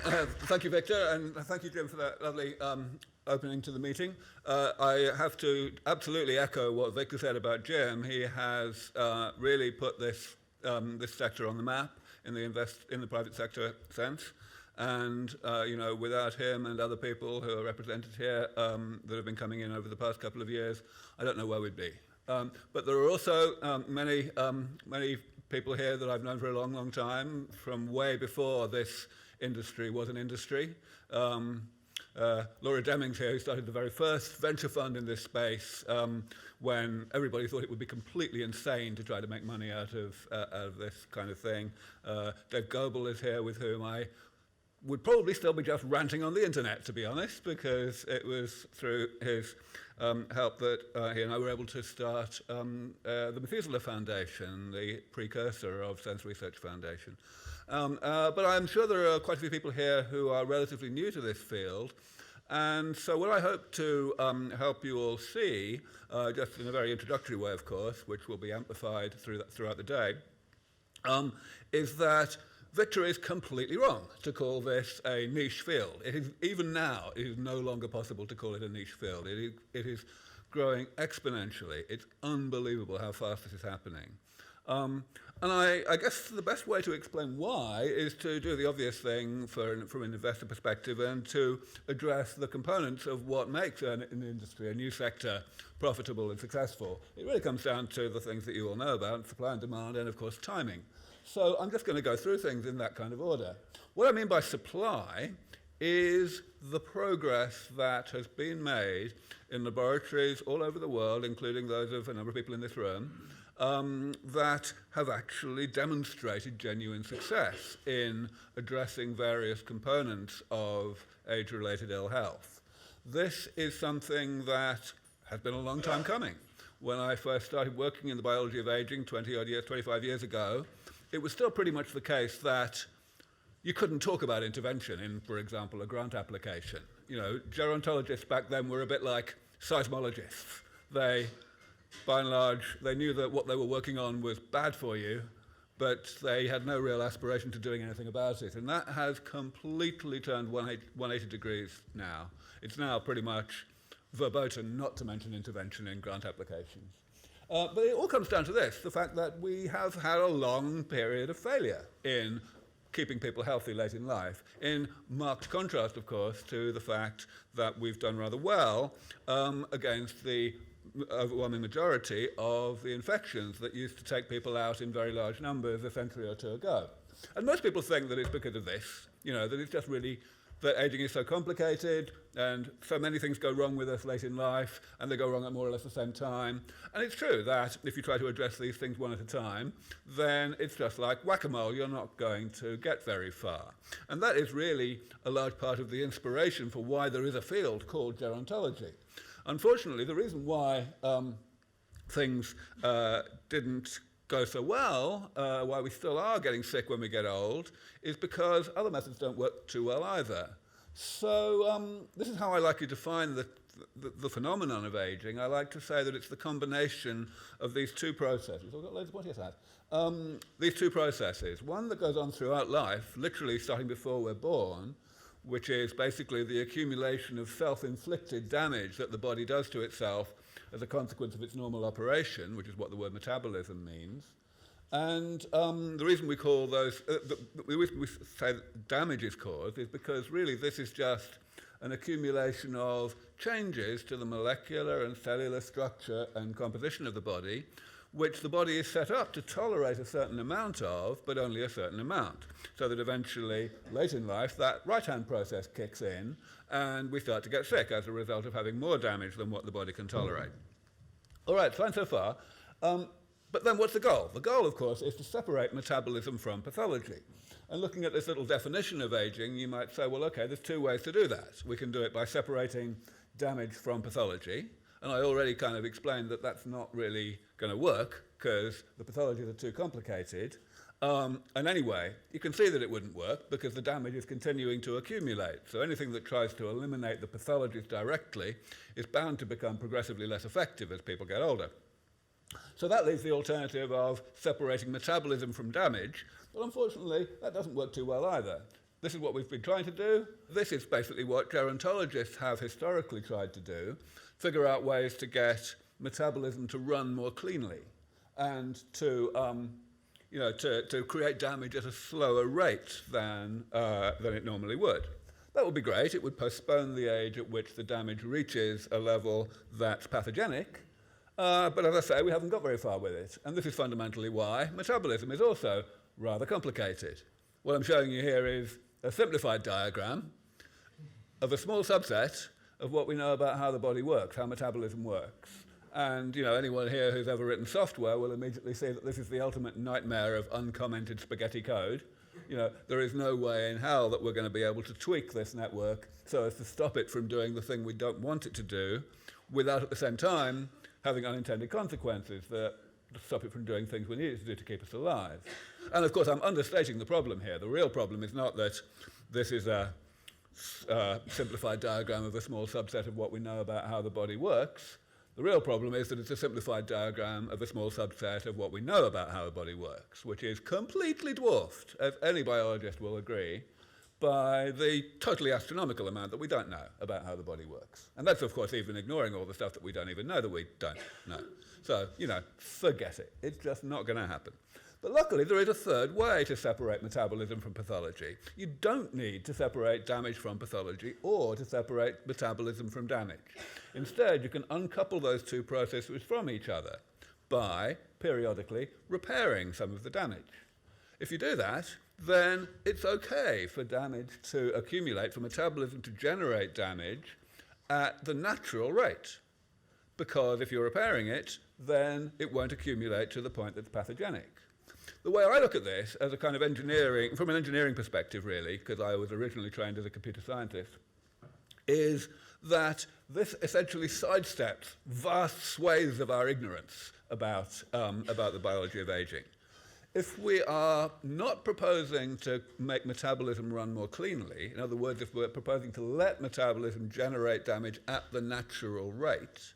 Thank you, Victor, and thank you, Jim, for that lovely opening to the meeting. I have to absolutely echo what Victor said about Jim. He has really put this sector on the map in the private sector sense. And without him and other people who are represented here that have been coming in over the past couple of years, I don't know where we'd be. But there are also many people here that I've known for a long, long time, from way before this industry was an industry. Laura Deming's here, who started the very first venture fund in this space when everybody thought it would be completely insane to try to make money out of this kind of thing. Dave Goebel is here, with whom I would probably still be just ranting on the internet, to be honest, because it was through his help that he and I were able to start the Methuselah Foundation, the precursor of SENS Research Foundation. But I'm sure there are quite a few people here who are relatively new to this field. And so what I hope to help you all see, just in a very introductory way, of course, which will be amplified throughout the day, is that Victor is completely wrong to call this a niche field. Even now, it is no longer possible to call it a niche field. It is growing exponentially. It's unbelievable how fast this is happening. And I guess the best way to explain why is to do the obvious thing from an investor perspective and to address the components of what makes an industry, a new sector, profitable and successful. It really comes down to the things that you all know about, supply and demand, and of course timing. So I'm just going to go through things in that kind of order. What I mean by supply is the progress that has been made in laboratories all over the world, including those of a number of people in this room, that have actually demonstrated genuine success in addressing various components of age-related ill health. This is something that has been a long time coming. When I first started working in the biology of aging 25 years ago, it was still pretty much the case that you couldn't talk about intervention in, for example, a grant application. You know, gerontologists back then were a bit like seismologists. They, by and large, they knew that what they were working on was bad for you, but they had no real aspiration to doing anything about it. And that has completely turned 180 degrees now. It's now pretty much verboten not to mention intervention in grant applications. But it all comes down to this, the fact that we have had a long period of failure in keeping people healthy late in life, in marked contrast, of course, to the fact that we've done rather well against the overwhelming majority of the infections that used to take people out in very large numbers a century or two ago. And most people think that it's because of this, that it's just really that aging is so complicated and so many things go wrong with us late in life, and they go wrong at more or less the same time. And it's true that if you try to address these things one at a time, then it's just like whack-a-mole. You're not going to get very far. And that is really a large part of the inspiration for why there is a field called gerontology. Unfortunately, the reason why things didn't go so well, why we still are getting sick when we get old, is because other methods don't work too well either. So this is how I like to define the phenomenon of aging. I like to say that it's the combination of these two processes. I've got loads of what? Yes, I have. These two processes, one that goes on throughout life, literally starting before we're born, which is basically the accumulation of self-inflicted damage that the body does to itself as a consequence of its normal operation, which is what the word metabolism means. And the reason we call those, the reason we say that damage is caused is because really this is just an accumulation of changes to the molecular and cellular structure and composition of the body, which the body is set up to tolerate a certain amount of, but only a certain amount. So that eventually, late in life, that right-hand process kicks in, and we start to get sick as a result of having more damage than what the body can tolerate. All right, fine so far. But then what's the goal? The goal, of course, is to separate metabolism from pathology. And looking at this little definition of aging, you might say, well, okay, there's two ways to do that. We can do it by separating damage from pathology. And I already kind of explained that that's not really going to work because the pathologies are too complicated. And anyway, you can see that it wouldn't work because the damage is continuing to accumulate. So anything that tries to eliminate the pathologies directly is bound to become progressively less effective as people get older. So that leaves the alternative of separating metabolism from damage. But unfortunately, that doesn't work too well either. This is what we've been trying to do. This is basically what gerontologists have historically tried to do, figure out ways to get metabolism to run more cleanly and to create damage at a slower rate than it normally would. That would be great. It would postpone the age at which the damage reaches a level that's pathogenic. But as I say, we haven't got very far with it. And this is fundamentally why metabolism is also rather complicated. What I'm showing you here is a simplified diagram of a small subset of what we know about how the body works, how metabolism works. And anyone here who's ever written software will immediately see that this is the ultimate nightmare of uncommented spaghetti code. There is no way in hell that we're going to be able to tweak this network so as to stop it from doing the thing we don't want it to do without at the same time having unintended consequences that stop it from doing things we need it to do to keep us alive. And of course, I'm understating the problem here. The real problem is not that this is a simplified diagram of a small subset of what we know about how the body works. The real problem is that it's a simplified diagram of a small subset of what we know about how the body works, which is completely dwarfed, as any biologist will agree, by the totally astronomical amount that we don't know about how the body works. And that's, of course, even ignoring all the stuff that we don't even know that we don't know. So, forget it. It's just not going to happen. But luckily, there is a third way to separate metabolism from pathology. You don't need to separate damage from pathology or to separate metabolism from damage. Instead, you can uncouple those two processes from each other by periodically repairing some of the damage. If you do that, then it's okay for damage to accumulate, for metabolism to generate damage at the natural rate. Because if you're repairing it, then it won't accumulate to the point that's pathogenic. The way I look at this as a kind of engineering, from an engineering perspective really, because I was originally trained as a computer scientist, is that this essentially sidesteps vast swathes of our ignorance about the biology of aging. If we are not proposing to make metabolism run more cleanly, in other words, if we're proposing to let metabolism generate damage at the natural rate,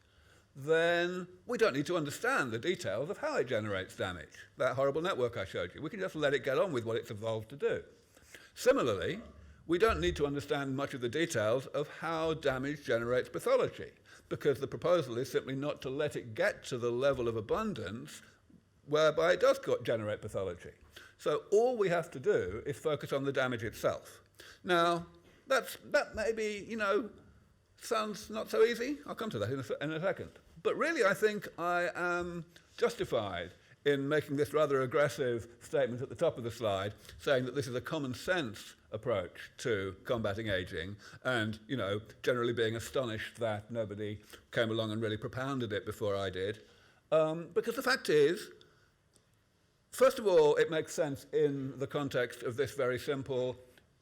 then we don't need to understand the details of how it generates damage, that horrible network I showed you. We can just let it get on with what it's evolved to do. Similarly, we don't need to understand much of the details of how damage generates pathology, because the proposal is simply not to let it get to the level of abundance whereby it does generate pathology. So all we have to do is focus on the damage itself. Now, that maybe, sounds not so easy. I'll come to that in a second. But really, I think I am justified in making this rather aggressive statement at the top of the slide, saying that this is a common sense approach to combating aging, and, generally being astonished that nobody came along and really propounded it before I did. Because the fact is, first of all, it makes sense in the context of this very simple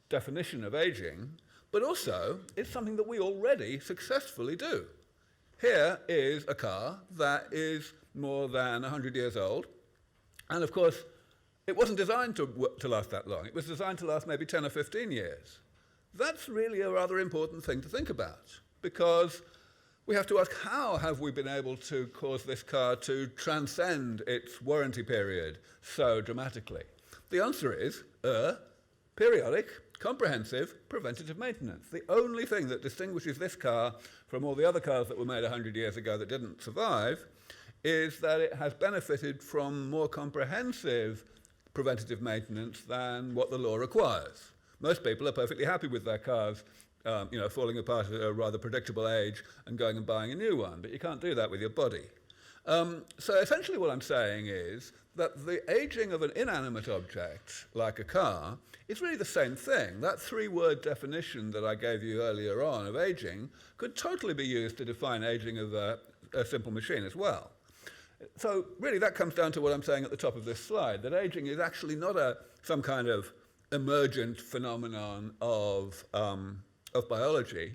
definition of aging, but also it's something that we already successfully do. Here is a car that is more than 100 years old, and of course, it wasn't designed to last that long. It was designed to last maybe 10 or 15 years. That's really a rather important thing to think about, because we have to ask, how have we been able to cause this car to transcend its warranty period so dramatically? The answer is periodic, comprehensive, preventative maintenance. The only thing that distinguishes this car from all the other cars that were made 100 years ago that didn't survive is that it has benefited from more comprehensive preventative maintenance than what the law requires. Most people are perfectly happy with their cars falling apart at a rather predictable age and going and buying a new one, but you can't do that with your body. So essentially what I'm saying is that the aging of an inanimate object, like a car, is really the same thing. That three-word definition that I gave you earlier on of aging could totally be used to define aging of a simple machine as well. So really that comes down to what I'm saying at the top of this slide, that aging is actually not some kind of emergent phenomenon of biology,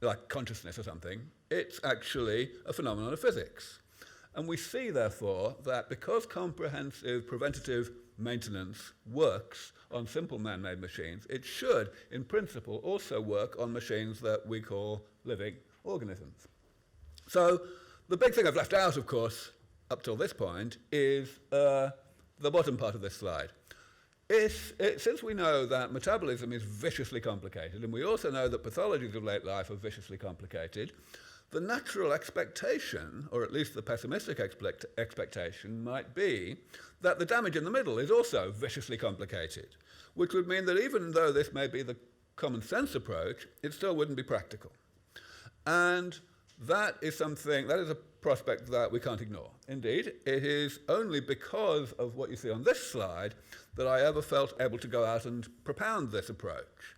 like consciousness or something. It's actually a phenomenon of physics. And we see, therefore, that because comprehensive preventative maintenance works on simple man-made machines, it should, in principle, also work on machines that we call living organisms. So the big thing I've left out, of course, up till this point, is the bottom part of this slide. Since we know that metabolism is viciously complicated, and we also know that pathologies of late life are viciously complicated, the natural expectation, or at least the pessimistic expectation, might be that the damage in the middle is also viciously complicated, which would mean that even though this may be the common sense approach, it still wouldn't be practical. And that is a prospect that we can't ignore. Indeed, it is only because of what you see on this slide that I ever felt able to go out and propound this approach.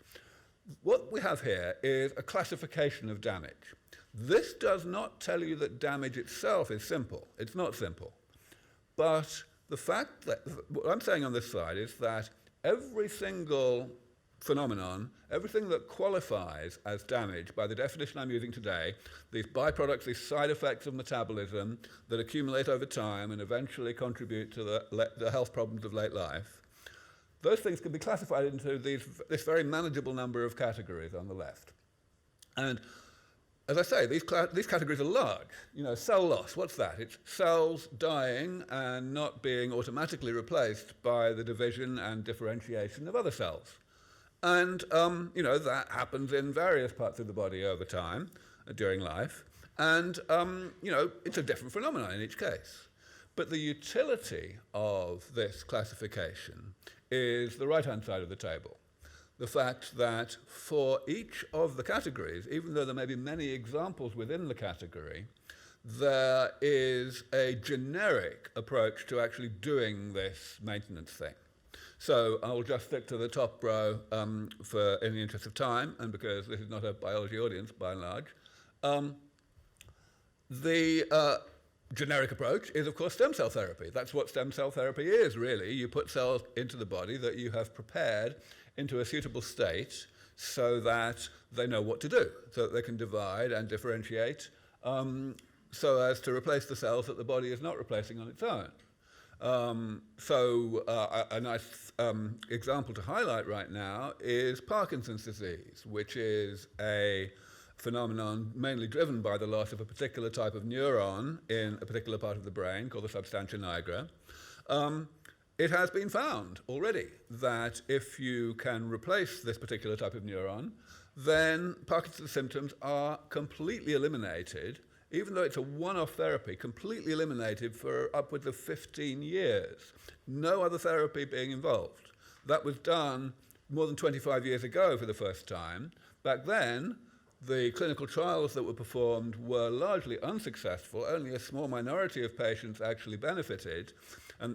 What we have here is a classification of damage. This does not tell you that damage itself is simple. It's not simple. But the fact that, what I'm saying on this slide is that every single phenomenon, everything that qualifies as damage by the definition I'm using today, these byproducts, these side effects of metabolism that accumulate over time and eventually contribute to the health problems of late life, those things can be classified into this very manageable number of categories on the left. And as I say, these categories are large. You know, cell loss, what's that? It's cells dying and not being automatically replaced by the division and differentiation of other cells. And, you know, that happens in various parts of the body over time during life. And, you know, it's a different phenomenon in each case. But the utility of this classification is the right-hand side of the table. The fact that for each of the categories, even though there may be many examples within the category, there is a generic approach to actually doing this maintenance thing. So I'll just stick to the top row in the interest of time, and because this is not a biology audience by and large. The generic approach is, of course, stem cell therapy. That's what stem cell therapy is, really. You put cells into the body that you have prepared into a suitable state so that they know what to do, so that they can divide and differentiate so as to replace the cells that the body is not replacing on its own. A nice example to highlight right now is Parkinson's disease, which is a phenomenon mainly driven by the loss of a particular type of neuron in a particular part of the brain called the substantia nigra. It has been found already that if you can replace this particular type of neuron, then Parkinson's symptoms are completely eliminated, even though it's a one-off therapy, completely eliminated for upwards of 15 years. No other therapy being involved. That was done more than 25 years ago for the first time. Back then, the clinical trials that were performed were largely unsuccessful. Only a small minority of patients actually benefited. And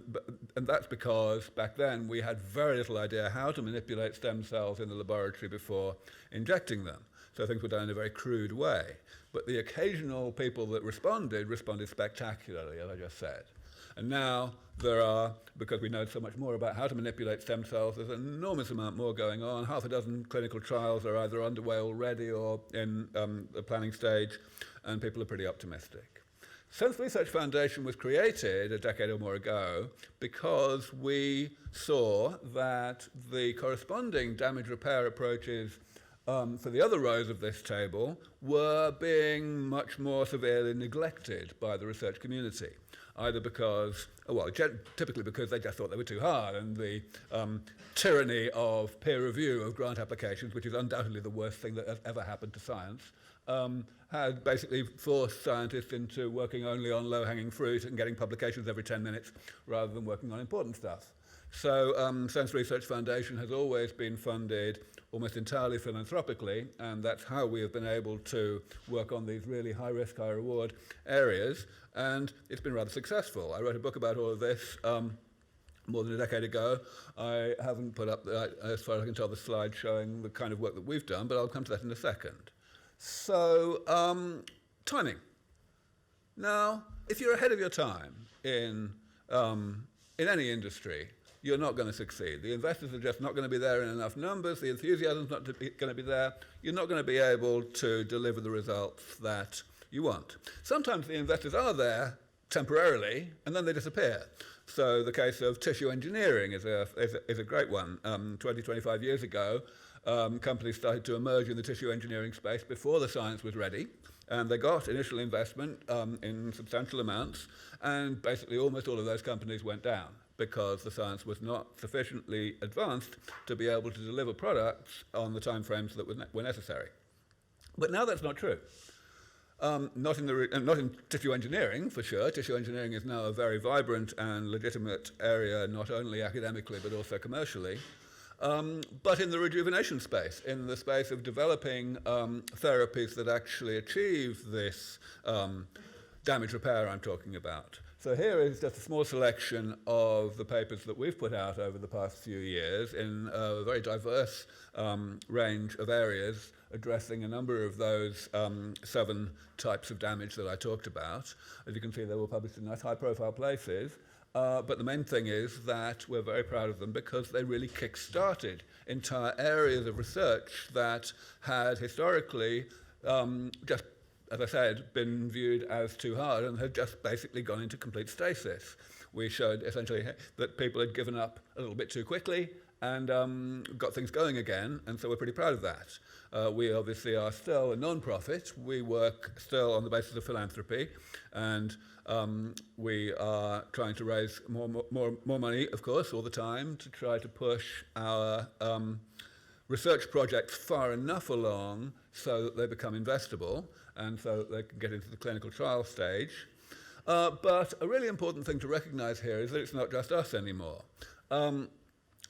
that's because back then we had very little idea how to manipulate stem cells in the laboratory before injecting them. So things were done in a very crude way. But the occasional people that responded spectacularly, as I just said. And now there are, because we know so much more about how to manipulate stem cells, there's an enormous amount more going on. Half a dozen clinical trials are either underway already or in the planning stage, and people are pretty optimistic. SENS Research Foundation was created a decade or more ago because we saw that the corresponding damage repair approaches for the other rows of this table were being much more severely neglected by the research community, either because, well, typically because they just thought they were too hard, and the tyranny of peer review of grant applications, which is undoubtedly the worst thing that has ever happened to science, had basically forced scientists into working only on low-hanging fruit and getting publications every 10 minutes rather than working on important stuff. So SENS Research Foundation has always been funded almost entirely philanthropically, and that's how we have been able to work on these really high-risk, high-reward areas, and it's been rather successful. I wrote a book about all of this more than a decade ago. I haven't put up, as far as I can tell, the slide showing the kind of work that we've done, but I'll come to that in a second. So, timing. Now, if you're ahead of your time in any industry, you're not going to succeed. The investors are just not going to be there in enough numbers. The enthusiasm's not going to be there. You're not going to be able to deliver the results that you want. Sometimes the investors are there temporarily, and then they disappear. So the case of tissue engineering is a great one. 20, 25 years ago, companies started to emerge in the tissue engineering space before the science was ready, and they got initial investment in substantial amounts, and basically almost all of those companies went down because the science was not sufficiently advanced to be able to deliver products on the timeframes that were necessary. But now that's not true. Not in tissue engineering, for sure. Tissue engineering is now a very vibrant and legitimate area, not only academically but also commercially. But in the rejuvenation space, in the space of developing therapies that actually achieve this damage repair I'm talking about. So here is just a small selection of the papers that we've put out over the past few years in a very diverse range of areas, addressing a number of those 7 types of damage that I talked about. As you can see, they were published in nice high-profile places. But the main thing is that we're very proud of them because they really kick-started entire areas of research that had historically just, as I said, been viewed as too hard and had just basically gone into complete stasis. We showed essentially that people had given up a little bit too quickly and got things going again, and so we're pretty proud of that. We obviously are still a non-profit. We work still on the basis of philanthropy, and we are trying to raise more money, of course, all the time to try to push our research projects far enough along so that they become investable and so that they can get into the clinical trial stage. But a really important thing to recognize here is that it's not just us anymore.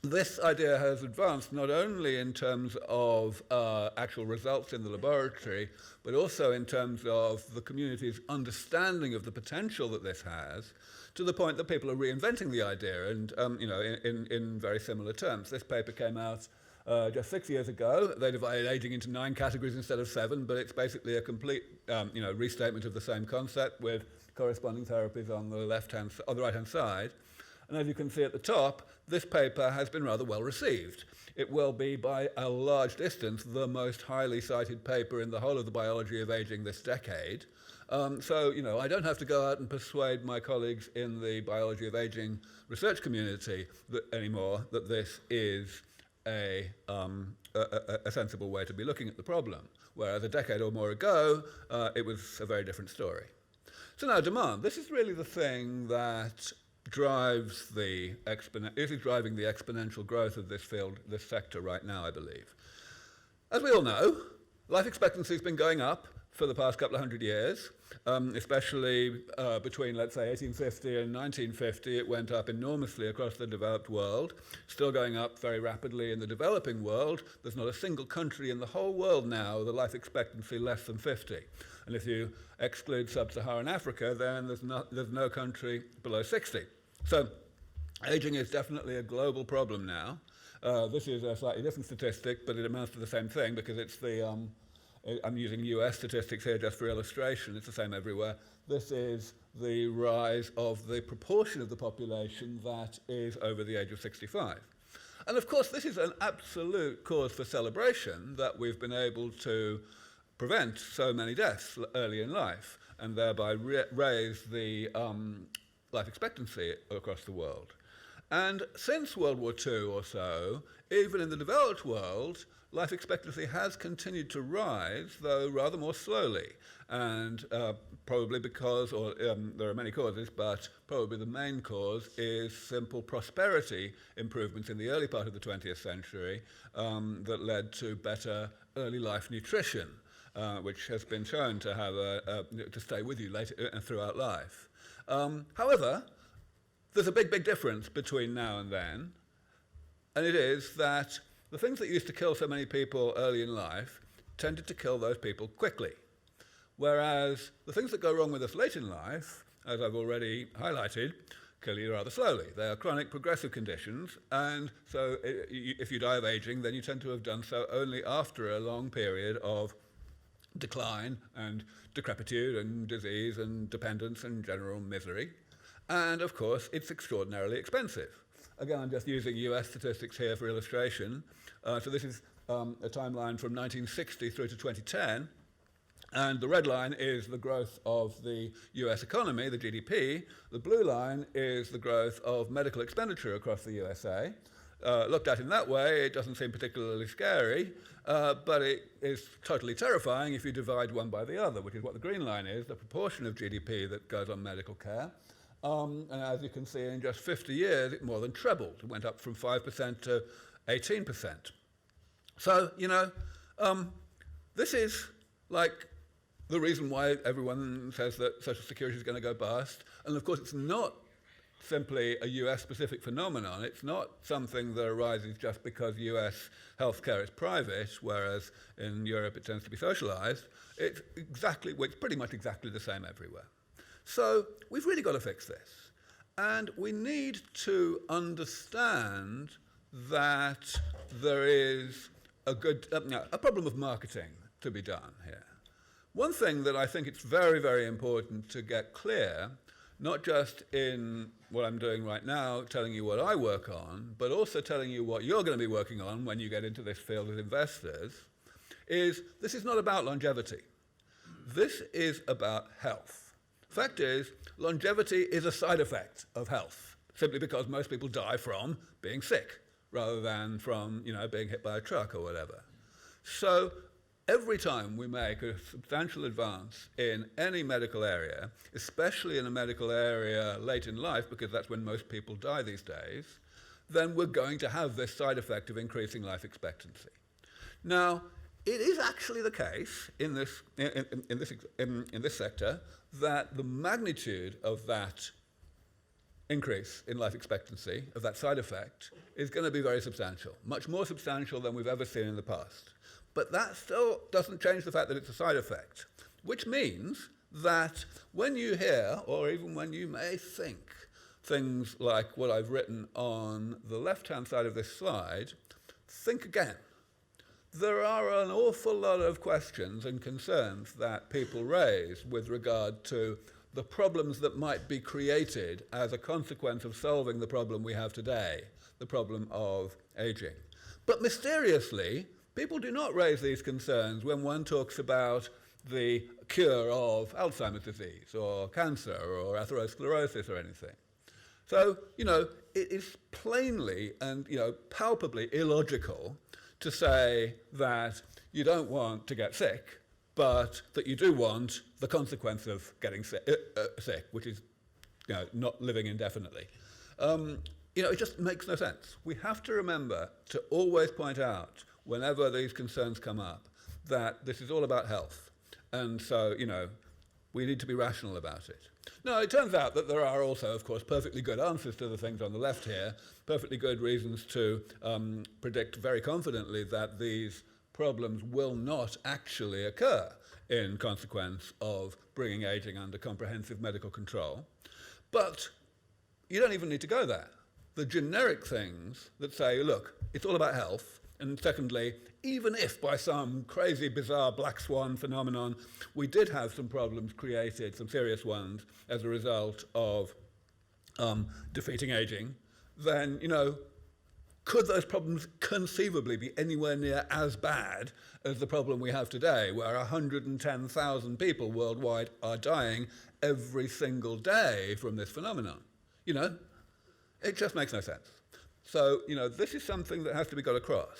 This idea has advanced not only in terms of actual results in the laboratory, but also in terms of the community's understanding of the potential that this has, to the point that people are reinventing the idea and, in very similar terms. This paper came out just 6 years ago. They divided aging into 9 categories instead of 7, but it's basically a complete, restatement of the same concept with corresponding therapies on the right-hand side. And as you can see at the top, this paper has been rather well received. It will be, by a large distance, the most highly cited paper in the whole of the biology of aging this decade. So, I don't have to go out and persuade my colleagues in the biology of aging research community anymore that this is a sensible way to be looking at the problem, whereas a decade or more ago, it was a very different story. So now demand. This is really the thing that drives this is driving the exponential growth of this field, this sector right now, I believe. As we all know, life expectancy has been going up for the past couple of 100 years, especially between, let's say, 1850 and 1950. It went up enormously across the developed world, still going up very rapidly in the developing world. There's not a single country in the whole world now with a life expectancy less than 50. And if you exclude sub-Saharan Africa, then there's no country below 60. So aging is definitely a global problem now. This is a slightly different statistic, but it amounts to the same thing because it's I'm using US statistics here just for illustration. It's the same everywhere. This is the rise of the proportion of the population that is over the age of 65. And of course, this is an absolute cause for celebration that we've been able to prevent so many deaths early in life and thereby raise the life expectancy across the world. And since World War II or so, even in the developed world, life expectancy has continued to rise, though rather more slowly. And probably because, there are many causes, but probably the main cause is simple prosperity improvements in the early part of the 20th century that led to better early life nutrition, which has been shown to have to stay with you later throughout life. However, there's a big difference between now and then, and it is that the things that used to kill so many people early in life tended to kill those people quickly, whereas the things that go wrong with us late in life, as I've already highlighted, kill you rather slowly. They are chronic progressive conditions, and so if you die of aging, then you tend to have done so only after a long period of decline and decrepitude and disease and dependence and general misery. And of course, it's extraordinarily expensive. Again, I'm just using US statistics here for illustration. So this is a timeline from 1960 through to 2010. And the red line is the growth of the US economy, the GDP. The blue line is the growth of medical expenditure across the USA. Looked at in that way, it doesn't seem particularly scary, but it is totally terrifying if you divide one by the other, which is what the green line is, the proportion of GDP that goes on medical care. And as you can see, in just 50 years, it more than trebled. It went up from 5% to 18%. So, this is like the reason why everyone says that Social Security is going to go bust. And of course, it's not simply a US-specific phenomenon. It's not something that arises just because US healthcare is private, whereas in Europe it tends to be socialized. It's pretty much exactly the same everywhere. So we've really got to fix this. And we need to understand that there is a problem of marketing to be done here. One thing that I think it's very, very important to get clear, not just in what I'm doing right now, telling you what I work on, but also telling you what you're going to be working on when you get into this field as investors, is this is not about longevity. This is about health. Fact is, longevity is a side effect of health, simply because most people die from being sick, rather than from, being hit by a truck or whatever. So every time we make a substantial advance in any medical area, especially in a medical area late in life, because that's when most people die these days, then we're going to have this side effect of increasing life expectancy. Now, it is actually the case in this sector that the magnitude of that increase in life expectancy, of that side effect, is going to be very substantial, much more substantial than we've ever seen in the past. But that still doesn't change the fact that it's a side effect, which means that when you hear, or even when you may think, things like what I've written on the left-hand side of this slide, think again. There are an awful lot of questions and concerns that people raise with regard to the problems that might be created as a consequence of solving the problem we have today, the problem of aging. But mysteriously, people do not raise these concerns when one talks about the cure of Alzheimer's disease or cancer or atherosclerosis or anything. So, it is plainly and, palpably illogical to say that you don't want to get sick, but that you do want the consequence of getting sick, which is, not living indefinitely. It just makes no sense. We have to remember to always point out, whenever these concerns come up, that this is all about health. And so, we need to be rational about it. Now, it turns out that there are also, of course, perfectly good answers to the things on the left here, perfectly good reasons to predict very confidently that these problems will not actually occur in consequence of bringing aging under comprehensive medical control. But you don't even need to go there. The generic things that say, look, it's all about health, and secondly, even if by some crazy, bizarre black swan phenomenon we did have some problems created, some serious ones, as a result of defeating aging, then, could those problems conceivably be anywhere near as bad as the problem we have today, where 110,000 people worldwide are dying every single day from this phenomenon? It just makes no sense. So, this is something that has to be got across.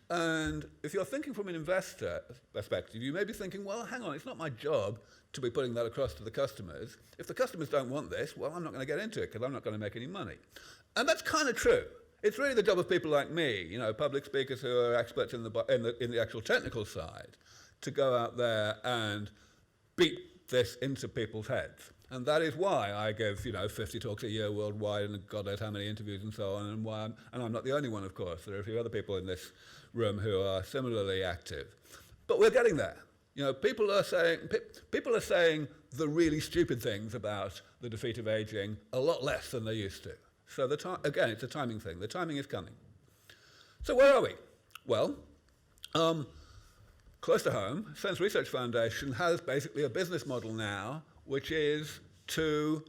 And if you're thinking from an investor perspective, you may be thinking, well, hang on, it's not my job to be putting that across to the customers. If the customers don't want this, well, I'm not going to get into it because I'm not going to make any money. And that's kind of true. It's really the job of people like me, public speakers who are experts in the actual technical side, to go out there and beat this into people's heads. And that is why I give, 50 talks a year worldwide and God knows how many interviews and so on, and I'm not the only one, of course. There are a few other people in this room who are similarly active. But we're getting there. People are saying the really stupid things about the defeat of aging a lot less than they used to. So again, it's a timing thing. The timing is coming. So where are we? Well, close to home, SENS Research Foundation has basically a business model now, which is to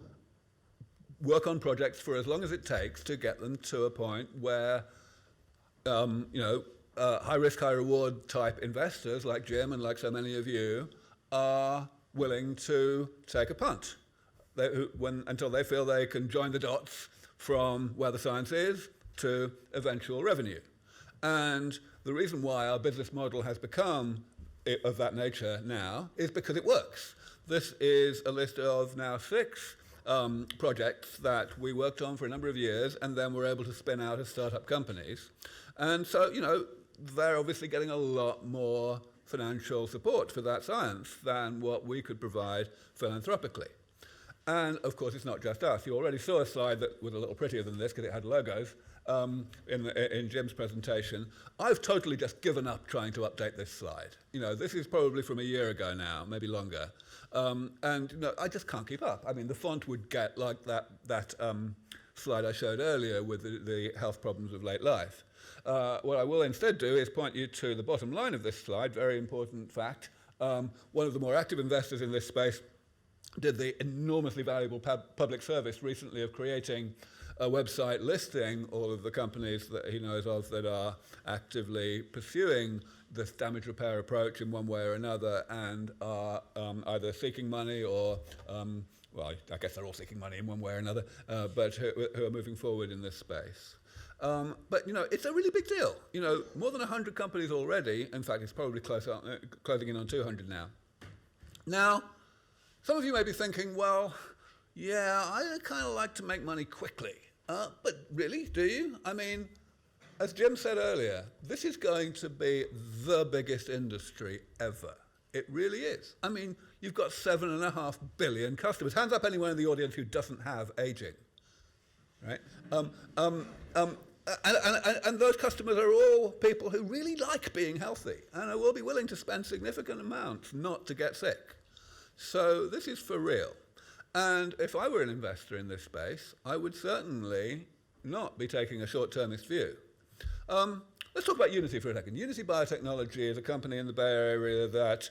work on projects for as long as it takes to get them to a point where, high-risk, high-reward type investors like Jim and like so many of you are willing to take a punt until they feel they can join the dots from where the science is to eventual revenue. And the reason why our business model has become of that nature now is because it works. This is a list of now 6 projects that we worked on for a number of years and then were able to spin out as startup companies. And so, they're obviously getting a lot more financial support for that science than what we could provide philanthropically. And of course, it's not just us. You already saw a slide that was a little prettier than this because it had logos in Jim's presentation. I've totally just given up trying to update this slide. This is probably from a year ago now, maybe longer. And I just can't keep up. I mean, the font would get like that slide I showed earlier with the health problems of late life. What I will instead do is point you to the bottom line of this slide, very important fact. One of the more active investors in this space did the enormously valuable public service recently of creating a website listing all of the companies that he knows of that are actively pursuing this damage repair approach in one way or another and are either seeking money or, well, I guess they're all seeking money in one way or another, but who are moving forward in this space. But, it's a really big deal. More than 100 companies already. In fact, it's probably closing in on 200 now. Now, some of you may be thinking, well, yeah, I kind of like to make money quickly. But really, do you? I mean, as Jim said earlier, this is going to be the biggest industry ever. It really is. I mean, you've got 7.5 billion customers. Hands up anyone in the audience who doesn't have aging, right? And those customers are all people who really like being healthy and will be willing to spend significant amounts not to get sick. So this is for real. And if I were an investor in this space, I would certainly not be taking a short-termist view. Let's talk about Unity for a second. Unity Biotechnology is a company in the Bay Area that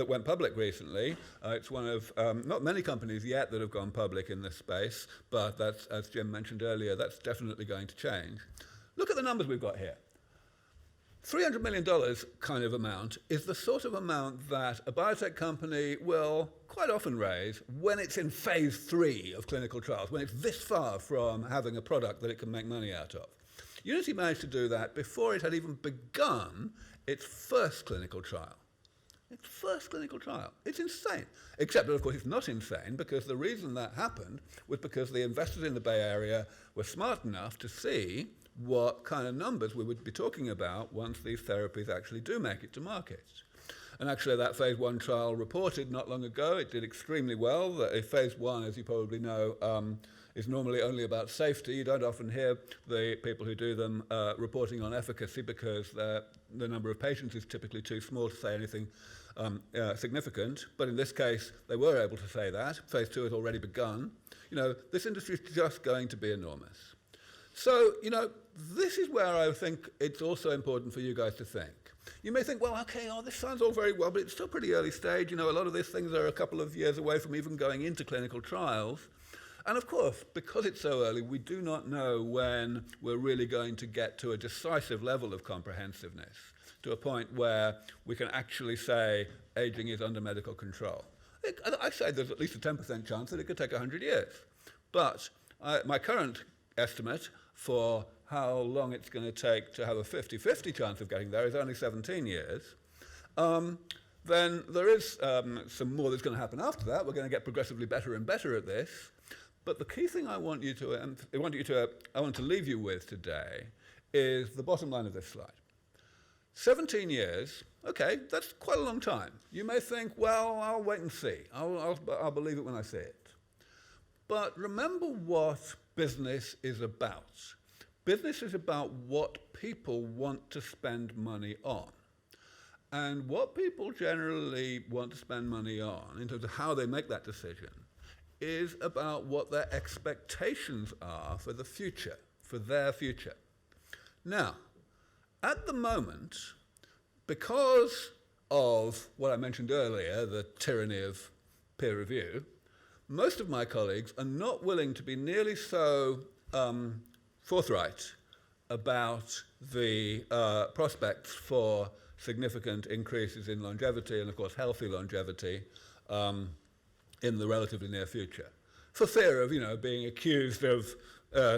went public recently. It's one of not many companies yet that have gone public in this space, but that's, as Jim mentioned earlier, that's definitely going to change. Look at the numbers we've got here. $300 million kind of amount is the sort of amount that a biotech company will quite often raise when it's in phase 3 of clinical trials, when it's this far from having a product that it can make money out of. Unity managed to do that before it had even begun its first clinical trial. Its first clinical trial. It's insane. Except that, of course, it's not insane because the reason that happened was because the investors in the Bay Area were smart enough to see what kind of numbers we would be talking about once these therapies actually do make it to market. And actually that phase 1 trial reported not long ago, it did extremely well. That phase 1, as you probably know, is normally only about safety. You don't often hear the people who do them reporting on efficacy because the number of patients is typically too small to say anything significant. But in this case, they were able to say that. Phase 2 has already begun. This industry is just going to be enormous. So, this is where I think it's also important for you guys to think. You may think, well, okay, this sounds all very well, but it's still pretty early stage. A lot of these things are a couple of years away from even going into clinical trials. And of course, because it's so early, we do not know when we're really going to get to a decisive level of comprehensiveness, to a point where we can actually say aging is under medical control. I say there's at least a 10% chance that it could take 100 years. But my current estimate for how long it's going to take to have a 50-50 chance of getting there is only 17 years. Then there is some more that's going to happen after that. We're going to get progressively better and better at this. But the key thing I want to leave you with today is the bottom line of this slide. 17 years, okay, that's quite a long time. You may think, well, I'll wait and see. I'll believe it when I see it. But remember what business is about. Business is about what people want to spend money on. And what people generally want to spend money on, in terms of how they make that decision, is about what their expectations are for the future, for their future. Now, at the moment, because of what I mentioned earlier, the tyranny of peer review, most of my colleagues are not willing to be nearly so forthright about the prospects for significant increases in longevity and, of course, healthy longevity in the relatively near future, for fear of, being accused of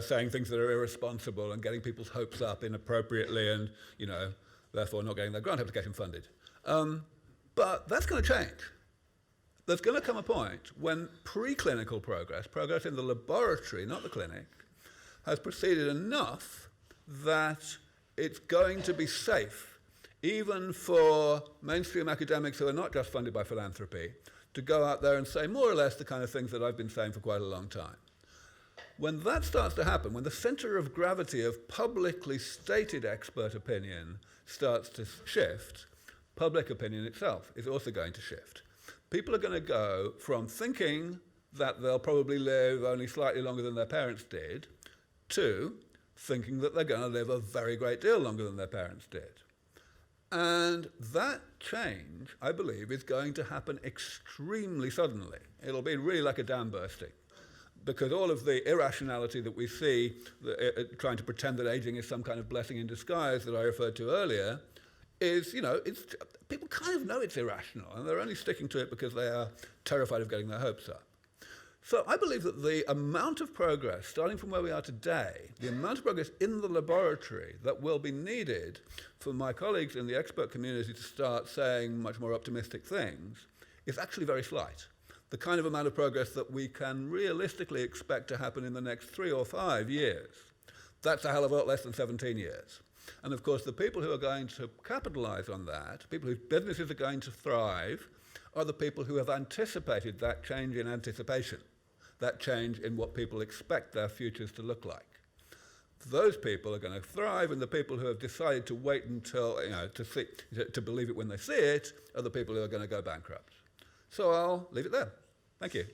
saying things that are irresponsible and getting people's hopes up inappropriately and, therefore not getting their grant application funded. But that's going to change. there's going to come a point when preclinical progress in the laboratory, not the clinic, has proceeded enough that it's going to be safe, even for mainstream academics who are not just funded by philanthropy, to go out there and say more or less the kind of things that I've been saying for quite a long time. When that starts to happen, when the center of gravity of publicly stated expert opinion starts to shift, public opinion itself is also going to shift. People are going to go from thinking that they'll probably live only slightly longer than their parents did to thinking that they're going to live a very great deal longer than their parents did. And that change, I believe, is going to happen extremely suddenly. It'll be really like a dam bursting, because all of the irrationality that we see, trying to pretend that aging is some kind of blessing in disguise that I referred to earlier, is, people kind of know it's irrational, and they're only sticking to it because they are terrified of getting their hopes up. So I believe that the amount of progress, starting from where we are today, the amount of progress in the laboratory that will be needed for my colleagues in the expert community to start saying much more optimistic things is actually very slight. The kind of amount of progress that we can realistically expect to happen in the next 3 or 5 years, that's a hell of a lot less than 17 years. And of course, the people who are going to capitalize on that, people whose businesses are going to thrive, are the people who have anticipated that change in anticipation, that change in what people expect their futures to look like. Those people are going to thrive, and the people who have decided to wait until, to believe it when they see it, are the people who are going to go bankrupt. So I'll leave it there. Thank you.